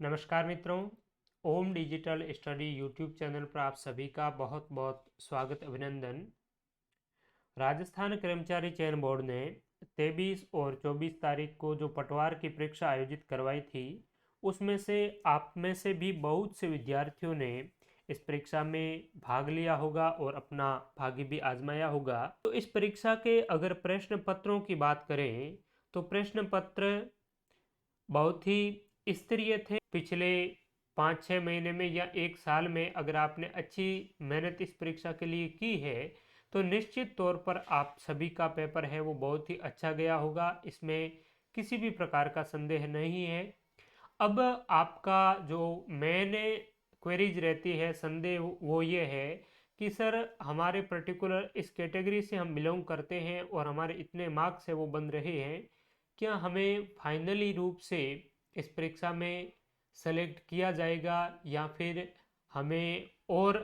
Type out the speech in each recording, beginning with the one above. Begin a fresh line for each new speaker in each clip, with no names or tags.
नमस्कार मित्रों, ओम digital study YouTube channel पर आप सभी का बहुत बहुत स्वागत अभिनंदन। राजस्थान कर्मचारी चयन बोर्ड ने 23 और 24 तारीख को जो पटवार की परीक्षा आयोजित करवाई थी, उसमें से आप में से भी बहुत से विद्यार्थियों ने इस परीक्षा में भाग लिया होगा और अपना भाग्य भी आजमाया होगा। तो इस परीक्षा के अगर प्रश्न पत्रों की बात करें तो प्रश्न पत्र बहुत ही स्तरीय थे। पिछले 5-6 महीने में या एक साल में अगर आपने अच्छी मेहनत इस परीक्षा के लिए की है तो निश्चित तौर पर आप सभी का पेपर है वो बहुत ही अच्छा गया होगा, इसमें किसी भी प्रकार का संदेह नहीं है। अब आपका जो मेन क्वेरीज रहती है, संदेह, वो ये है कि सर हमारे पर्टिकुलर इस कैटेगरी से हम बिलोंग करते हैं और हमारे इतने मार्क्स है वो बन रहे हैं, क्या हमें फाइनली रूप से इस परीक्षा में सेलेक्ट किया जाएगा या फिर हमें और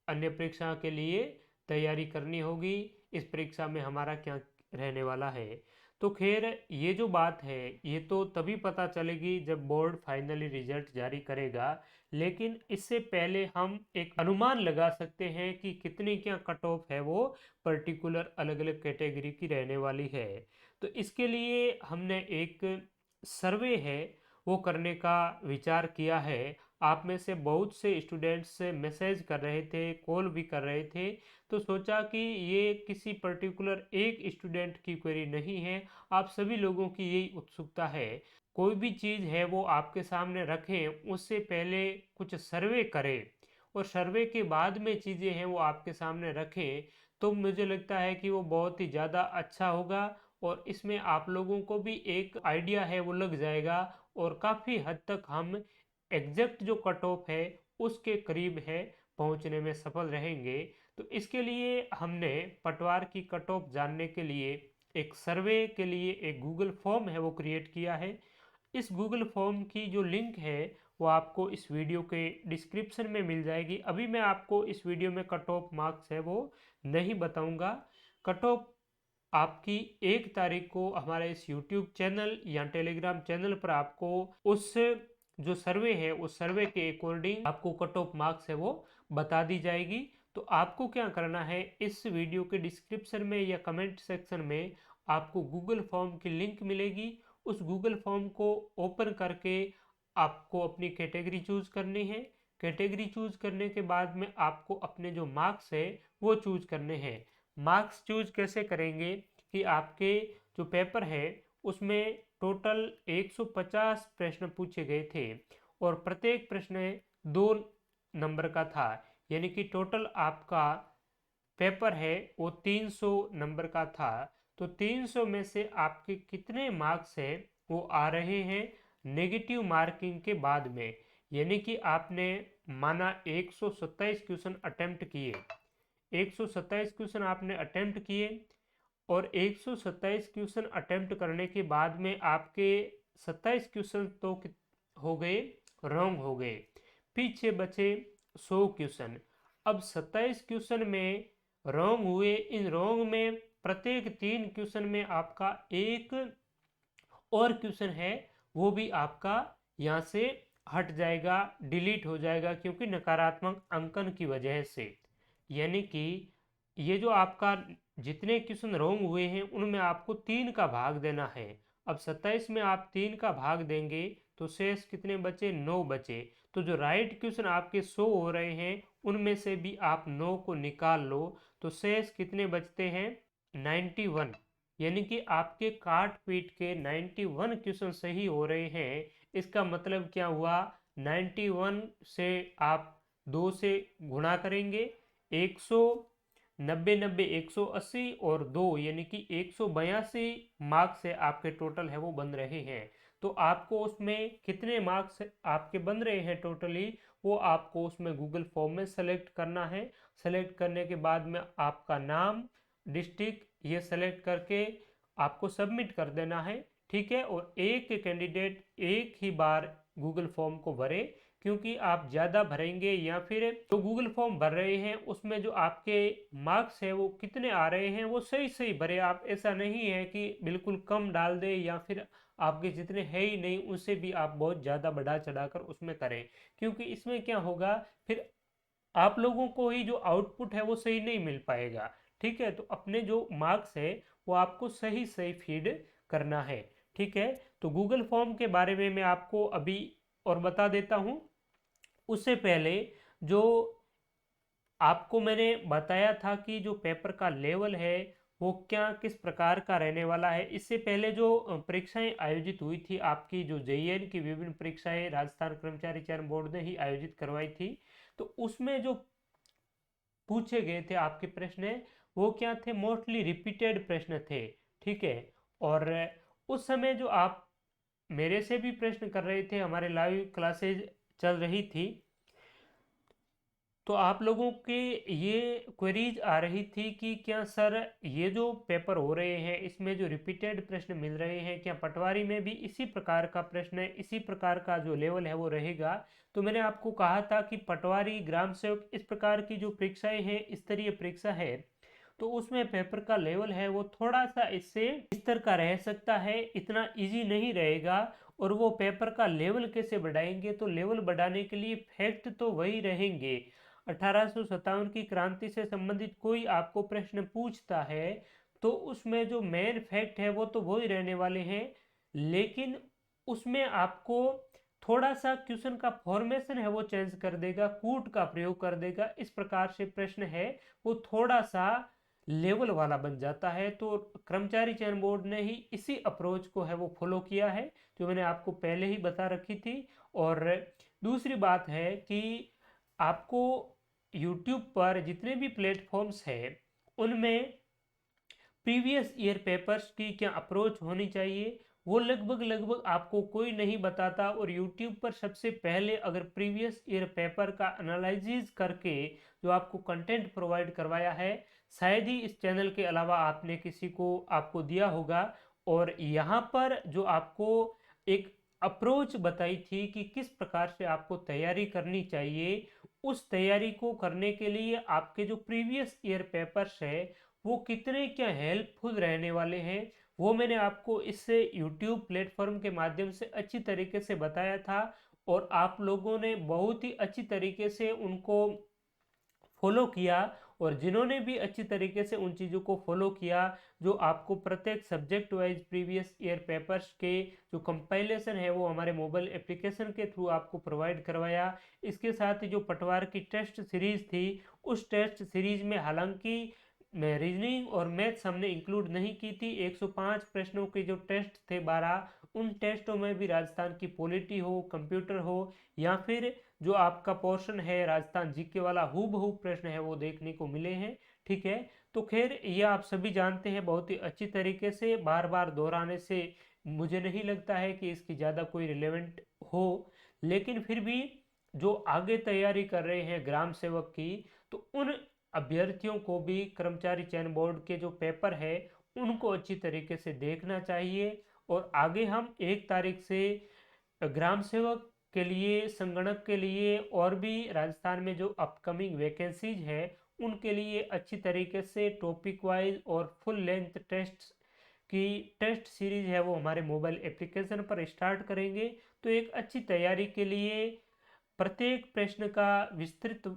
अन्य परीक्षा के लिए तैयारी करनी होगी, इस परीक्षा में हमारा क्या रहने वाला है। तो खैर ये जो बात है ये तो तभी पता चलेगी जब बोर्ड फाइनली रिजल्ट जारी करेगा, लेकिन इससे पहले हम एक अनुमान लगा सकते हैं कि कितनी क्या कट ऑफ है वो पर्टिकुलर अलग अलग कैटेगरी की रहने वाली है। तो इसके लिए हमने एक सर्वे है वो करने का विचार किया है। आप में से बहुत से स्टूडेंट्स मैसेज कर रहे थे, कॉल भी कर रहे थे, तो सोचा कि ये किसी पर्टिकुलर एक स्टूडेंट की क्वेरी नहीं है, आप सभी लोगों की यही उत्सुकता है। कोई भी चीज़ है वो आपके सामने रखें उससे पहले कुछ सर्वे करें और सर्वे के बाद में चीज़ें हैं वो आपके सामने रखें, तो मुझे लगता है कि वो बहुत ही ज़्यादा अच्छा होगा और इसमें आप लोगों को भी एक आइडिया है वो लग जाएगा और काफ़ी हद तक हम एग्जैक्ट जो कट ऑफ है उसके करीब है पहुंचने में सफल रहेंगे। तो इसके लिए हमने पटवार की कट ऑफ जानने के लिए एक सर्वे के लिए एक गूगल फॉर्म है वो क्रिएट किया है। इस गूगल फॉर्म की जो लिंक है वो आपको इस वीडियो के डिस्क्रिप्शन में मिल जाएगी। अभी मैं आपको इस वीडियो में कट ऑफ मार्क्स है वो नहीं बताऊंगा। कट ऑफ आपकी 1 तारीख को हमारे इस यूट्यूब चैनल या टेलीग्राम चैनल पर आपको उस जो सर्वे है उस सर्वे के अकॉर्डिंग आपको कट ऑफ मार्क्स है वो बता दी जाएगी। तो आपको क्या करना है, इस वीडियो के डिस्क्रिप्शन में या कमेंट सेक्शन में आपको गूगल फॉर्म की लिंक मिलेगी। उस गूगल फॉर्म को ओपन करके आपको अपनी कैटेगरी चूज करनी है। कैटेगरी चूज करने के बाद में आपको अपने जो मार्क्स है वो चूज करने हैं। मार्क्स चूज कैसे करेंगे कि आपके जो पेपर है उसमें टोटल 150 प्रश्न पूछे गए थे और प्रत्येक प्रश्न 2 नंबर का था, यानी कि टोटल आपका पेपर है वो 300 नंबर का था। तो 300 में से आपके कितने मार्क्स है वो आ रहे हैं नेगेटिव मार्किंग के बाद में, यानी कि आपने माना 127 क्वेश्चन अटेम्प्ट किए, 127 क्वेश्चन आपने अटेम्प्ट किए और 127 क्वेश्चन अटेम्प्ट करने के बाद में आपके 27 क्वेश्चन तो हो गए रॉन्ग हो गए, पीछे बचे 100 क्वेश्चन। अब 27 क्वेश्चन में रॉन्ग हुए, इन रॉन्ग में प्रत्येक 3 क्वेश्चन में आपका एक और क्वेश्चन है वो भी आपका यहाँ से हट जाएगा, डिलीट हो जाएगा, क्योंकि नकारात्मक अंकन की वजह से। यानी कि ये जो आपका जितने क्वेश्चन रॉन्ग हुए हैं उनमें आपको 3 का भाग देना है। अब 27 में आप 3 का भाग देंगे तो शेष कितने बचे, 9 बचे। तो जो राइट क्वेश्चन आपके 100 हो रहे हैं उनमें से भी आप 9 को निकाल लो तो शेष कितने बचते हैं, 91। यानी कि आपके काट पीट के 91 क्वेश्चन सही हो रहे हैं। इसका मतलब क्या हुआ, 91 से आप 2 से गुणा करेंगे, 190 90 180 और 2 यानी कि 182 मार्क्स से आपके टोटल है वो बन रहे हैं। तो आपको उसमें कितने मार्क्स आपके बन रहे हैं टोटली, वो आपको उसमें गूगल फॉर्म में सेलेक्ट करना है। सेलेक्ट करने के बाद में आपका नाम, डिस्ट्रिक्ट ये सेलेक्ट करके आपको सबमिट कर देना है, ठीक है। और एक कैंडिडेट एक ही बार गूगल फॉर्म को भरे, क्योंकि आप ज़्यादा भरेंगे या फिर जो गूगल फॉर्म भर रहे हैं उसमें जो आपके मार्क्स है वो कितने आ रहे हैं वो सही सही भरे आप, ऐसा नहीं है कि बिल्कुल कम डाल दे या फिर आपके जितने है ही नहीं उससे भी आप बहुत ज़्यादा बढ़ा चढ़ाकर उसमें करें, क्योंकि इसमें क्या होगा, फिर आप लोगों को ही जो आउटपुट है वो सही नहीं मिल पाएगा। ठीक है, तो अपने जो मार्क्स है वो आपको सही सही फीड करना है। ठीक है, तो गूगल फॉर्म के बारे में मैं आपको अभी और बता देता हूँ। उससे पहले जो आपको मैंने बताया था कि जो पेपर का लेवल है वो क्या किस प्रकार का रहने वाला है, इससे पहले जो परीक्षाएं आयोजित हुई थी आपकी, जो जेईएन की विभिन्न परीक्षाएं राजस्थान कर्मचारी चयन बोर्ड ने ही आयोजित करवाई थी, तो उसमें जो पूछे गए थे आपके प्रश्न वो क्या थे, मोस्टली रिपीटेड प्रश्न थे। ठीक है, और उस समय जो आप मेरे से भी प्रश्न कर रहे थे, हमारे लाइव क्लासेज चल रही थी, तो आप लोगों के ये क्वेरीज आ रही थी कि क्या सर ये जो पेपर हो रहे हैं इसमें जो रिपीटेड प्रश्न मिल रहे हैं, क्या पटवारी में भी इसी प्रकार का प्रश्न है, इसी प्रकार का जो लेवल है वो रहेगा। तो मैंने आपको कहा था कि पटवारी, ग्राम सेवक, इस प्रकार की जो परीक्षाएं हैं, स्तरीय परीक्षा है, तो उसमें पेपर का लेवल है वो थोड़ा सा इससे स्तर का रह सकता है, इतना इजी नहीं रहेगा। और वो पेपर का लेवल कैसे बढ़ाएंगे, तो लेवल बढ़ाने के लिए फैक्ट तो वही रहेंगे। 1857 की क्रांति से संबंधित कोई आपको प्रश्न पूछता है तो उसमें जो मेन फैक्ट है वो तो वही रहने वाले हैं, लेकिन उसमें आपको थोड़ा सा क्वेश्चन का फॉर्मेशन है वो चेंज कर देगा, कूट का प्रयोग कर देगा, इस प्रकार से प्रश्न है वो थोड़ा सा लेवल वाला बन जाता है। तो कर्मचारी चयन बोर्ड ने ही इसी अप्रोच को है वो फॉलो किया है, जो मैंने आपको पहले ही बता रखी थी। और दूसरी बात है कि आपको यूट्यूब पर जितने भी प्लेटफॉर्म्स हैं उनमें प्रीवियस ईयर पेपर्स की क्या अप्रोच होनी चाहिए वो लगभग लगभग आपको कोई नहीं बताता। और यूट्यूब पर सबसे पहले अगर प्रीवियस ईयर पेपर का एनालिसिस करके जो आपको कंटेंट प्रोवाइड करवाया है, शायद ही इस चैनल के अलावा आपने किसी को आपको दिया होगा। और यहाँ पर जो आपको एक अप्रोच बताई थी कि किस प्रकार से आपको तैयारी करनी चाहिए, उस तैयारी को करने के लिए आपके जो प्रीवियस ईयर पेपर्स है वो कितने क्या हेल्पफुल रहने वाले हैं, वो मैंने आपको इससे यूट्यूब प्लेटफॉर्म के माध्यम से अच्छी तरीके से बताया था। और आप लोगों ने बहुत ही अच्छी तरीके से उनको फॉलो किया। और जिन्होंने भी अच्छी तरीके से उन चीज़ों को फॉलो किया, जो आपको प्रत्येक subject wise previous year papers के जो कंपाइलेशन है वो हमारे मोबाइल एप्लीकेशन के थ्रू आपको प्रोवाइड करवाया। इसके साथ ही जो पटवार की टेस्ट सीरीज थी, उस टेस्ट सीरीज में हालांकि मैं रीजनिंग और मैथ्स हमने इंक्लूड नहीं की थी, 105 प्रश्नों के जो टेस्ट थे 12, उन टेस्टों में भी राजस्थान की पॉलिटी हो, कंप्यूटर हो, या फिर जो आपका पोर्शन है राजस्थान जीके वाला हूबहू प्रश्न है वो देखने को मिले हैं। ठीक है, तो खैर ये आप सभी जानते हैं बहुत ही अच्छी तरीके से, बार बार दोहराने से मुझे नहीं लगता है कि इसकी ज़्यादा कोई रिलेवेंट हो। लेकिन फिर भी जो आगे तैयारी कर रहे हैं ग्राम सेवक की, तो उन अभ्यर्थियों को भी कर्मचारी चयन बोर्ड के जो पेपर है उनको अच्छी तरीके से देखना चाहिए। और आगे हम 1 तारीख से ग्राम सेवक के लिए, संगणक के लिए और भी राजस्थान में जो अपकमिंग वैकेंसीज है उनके लिए अच्छी तरीके से टॉपिक वाइज और फुल लेंथ टेस्ट की टेस्ट सीरीज है वो हमारे मोबाइल एप्लीकेशन पर स्टार्ट करेंगे। तो एक अच्छी तैयारी के लिए प्रत्येक प्रश्न का विस्तृत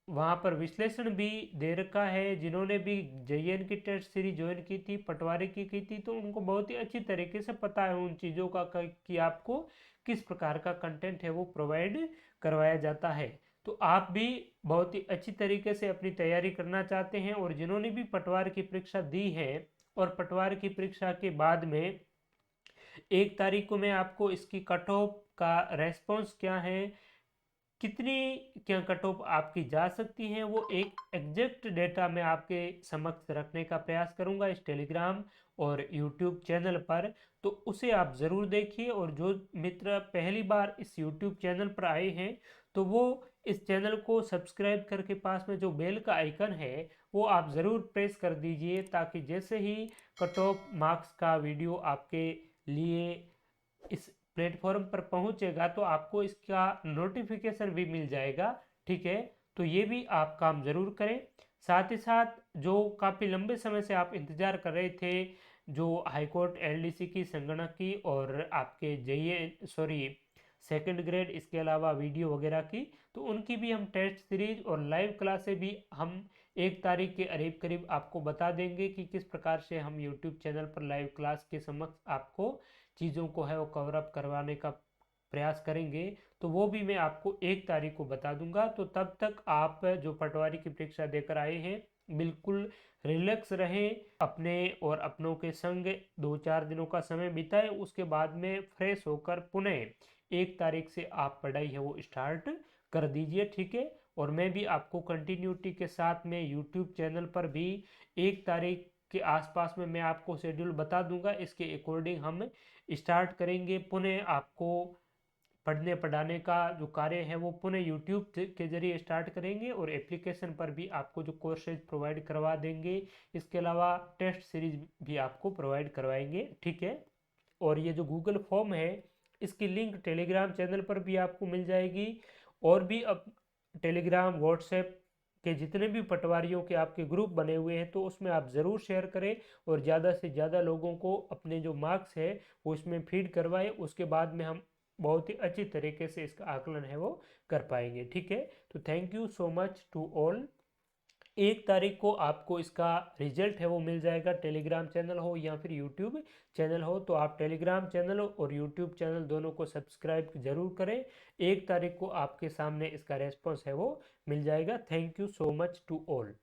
वहाँ पर विश्लेषण भी दे रखा है। जिन्होंने भी जेईएन की टेस्ट सीरीज ज्वाइन की थी, पटवारी की थी, तो उनको बहुत ही अच्छी तरीके से पता है उन चीज़ों का कि आपको किस प्रकार का कंटेंट है वो प्रोवाइड करवाया जाता है। तो आप भी बहुत ही अच्छी तरीके से अपनी तैयारी करना चाहते हैं, और जिन्होंने भी पटवार की परीक्षा दी है और पटवार की परीक्षा के बाद में 1 तारीख को मैं आपको इसकी कट ऑफ का रेस्पॉन्स क्या है, कितनी क्या कट ऑफ आपकी जा सकती हैं, वो एक एग्जैक्ट डेटा मैं आपके समक्ष रखने का प्रयास करूंगा इस टेलीग्राम और यूट्यूब चैनल पर। तो उसे आप ज़रूर देखिए। और जो मित्र पहली बार इस यूट्यूब चैनल पर आए हैं तो वो इस चैनल को सब्सक्राइब करके पास में जो बेल का आइकन है वो आप ज़रूर प्रेस कर दीजिए, ताकि जैसे ही कट ऑफ मार्क्स का वीडियो आपके लिए इस प्लेटफॉर्म पर पहुंचेगा तो आपको इसका नोटिफिकेशन भी मिल जाएगा। ठीक है, तो ये भी आप काम ज़रूर करें। साथ ही साथ जो काफ़ी लंबे समय से आप इंतज़ार कर रहे थे जो हाईकोर्ट एलडीसी की, संगणक की और आपके सेकंड ग्रेड, इसके अलावा वीडियो वगैरह की, तो उनकी भी हम टेस्ट सीरीज और लाइव क्लासें भी हम 1 तारीख के करीब करीब आपको बता देंगे कि किस प्रकार से हम यूट्यूब चैनल पर लाइव क्लास के समक्ष आपको चीज़ों को है वो कवर अप करवाने का प्रयास करेंगे। तो वो भी मैं आपको 1 तारीख को बता दूंगा। तो तब तक आप जो पटवारी की परीक्षा देकर आए हैं बिल्कुल रिलैक्स रहें, अपने और अपनों के संग 2-4 दिनों का समय बिताएं, उसके बाद में फ्रेश होकर पुनः 1 तारीख से आप पढ़ाई है वो स्टार्ट कर दीजिए, ठीक है। और मैं भी आपको कंटिन्यूटी के साथ में यूट्यूब चैनल पर भी 1 तारीख के आसपास में मैं आपको शेड्यूल बता दूंगा, इसके अकॉर्डिंग हम स्टार्ट करेंगे पुनः आपको पढ़ने पढ़ाने का जो कार्य है वो पुनः यूट्यूब के जरिए स्टार्ट करेंगे और एप्लीकेशन पर भी आपको जो कोर्सेज प्रोवाइड करवा देंगे। इसके अलावा टेस्ट सीरीज भी आपको प्रोवाइड करवाएंगे, ठीक है। और ये जो गूगल फॉर्म है इसकी लिंक टेलीग्राम चैनल पर भी आपको मिल जाएगी। और भी अब टेलीग्राम व्हाट्सएप के जितने भी पटवारियों के आपके ग्रुप बने हुए हैं तो उसमें आप ज़रूर शेयर करें और ज़्यादा से ज़्यादा लोगों को अपने जो मार्क्स है वो इसमें फीड करवाएं। उसके बाद में हम बहुत ही अच्छी तरीके से इसका आकलन है वो कर पाएंगे, ठीक है। तो thank you so much to all. 1 तारीख को आपको इसका रिजल्ट है वो मिल जाएगा, टेलीग्राम चैनल हो या फिर यूट्यूब चैनल हो। तो आप टेलीग्राम चैनल और यूट्यूब चैनल दोनों को सब्सक्राइब जरूर करें। 1 तारीख को आपके सामने इसका रेस्पॉन्स है वो मिल जाएगा। Thank you so much to all.